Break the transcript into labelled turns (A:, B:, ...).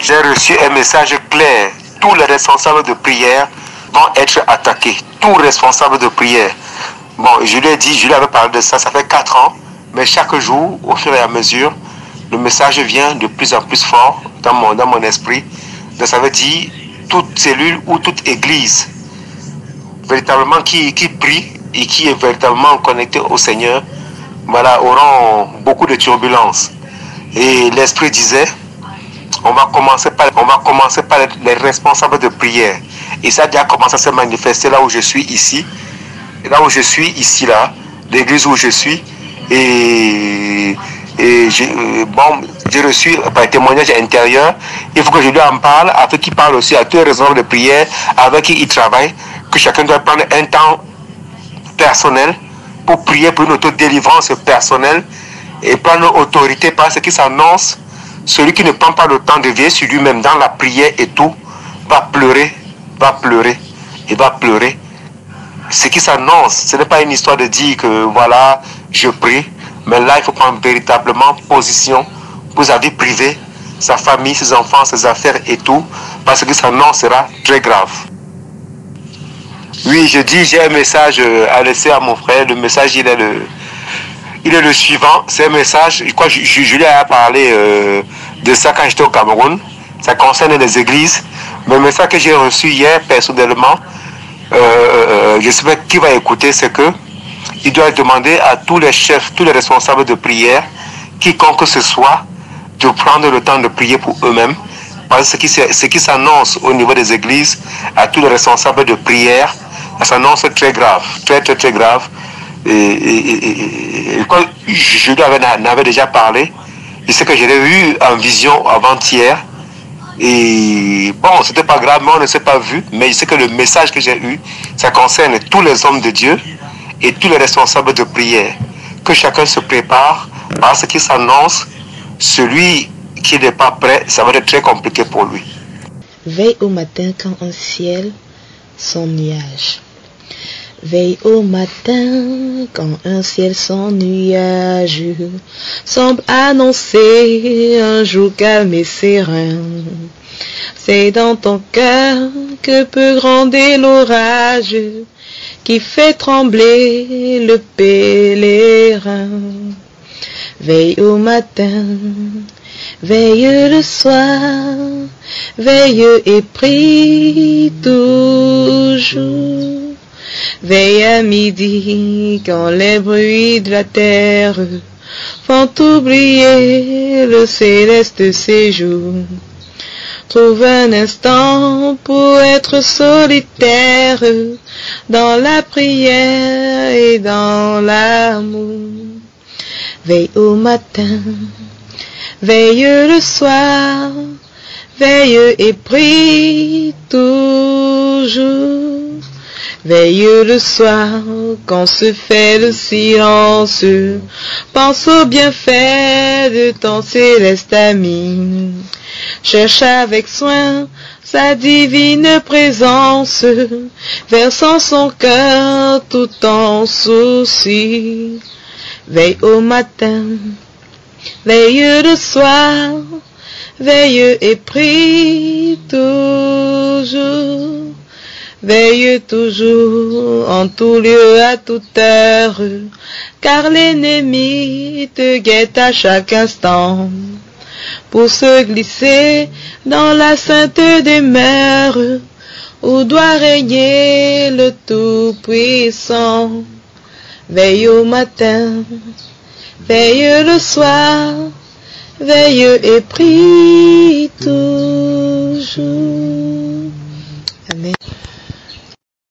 A: j'ai reçu un message clair. Tous les responsables de prière vont être attaqués. Tous responsables de prière. Bon, je lui ai dit, je lui avais parlé de ça, ça fait 4 ans. Mais chaque jour, au fur et à mesure, le message vient de plus en plus fort dans mon esprit. Donc ça veut dire, toute cellule ou toute église, véritablement qui prie et qui est véritablement connectée au Seigneur, voilà, auront beaucoup de turbulences. Et l'Esprit disait, on va commencer par les responsables de prière. Et ça a déjà commencé à se manifester là où je suis ici. Là où je suis ici, là, l'église où je suis. Et j'ai reçu par témoignage intérieur. Il faut que je lui en parle, afin qu'il parle aussi à tous les responsables de prière avec qui il travaille, que chacun doit prendre un temps personnel pour prier pour une autodélivrance personnelle et prendre autorité par ce qui s'annonce. Celui qui ne prend pas le temps de veiller sur lui-même dans la prière et tout, va pleurer et va pleurer. Ce qui s'annonce, ce n'est pas une histoire de dire que voilà, je prie, mais là il faut prendre véritablement position pour sa vie privée, sa famille, ses enfants, ses affaires et tout, parce que ça s'annonce sera très grave. Oui, je dis, j'ai un message à laisser à mon frère. Le message, il est le suivant. C'est un message, je crois que je lui ai parlé de ça quand j'étais au Cameroun. Ça concerne les églises. Mais le message que j'ai reçu hier, personnellement, je sais pas qui va écouter, c'est que il doit demander à tous les chefs, tous les responsables de prière, quiconque que ce soit, de prendre le temps de prier pour eux-mêmes. Parce que ce qui s'annonce au niveau des églises, à tous les responsables de prière, ça s'annonce très grave, très grave. Et quand je lui avais déjà parlé, je sais que je l'ai vu en vision avant-hier. Et bon, c'était pas grave, mais on ne s'est pas vu. Mais je sais que le message que j'ai eu, ça concerne tous les hommes de Dieu et tous les responsables de prière. Que chacun se prépare parce qu'il s'annonce, celui qui n'est pas prêt, ça va être très compliqué pour lui.
B: Veille au matin quand un ciel sans nuage. Veille au matin quand un ciel sans nuage semble annoncer un jour calme et serein. C'est dans ton cœur que peut gronder l'orage qui fait trembler le pèlerin. Veille au matin, veille le soir, veille et prie toujours. Veille à midi quand les bruits de la terre font oublier le céleste séjour. Trouve un instant pour être solitaire dans la prière et dans l'amour. Veille au matin, veille le soir, veille et prie toujours. Veille le soir, quand se fait le silence, pense au bienfait de ton céleste ami. Cherche avec soin sa divine présence, versant son cœur tout en souci. Veille au matin, veille le soir, veille et prie toujours. Veille toujours, en tout lieu, à toute heure, car l'ennemi te guette à chaque instant, pour se glisser dans la sainte demeure, où doit régner le Tout-Puissant. Veille au matin, veille le soir, veille et prie.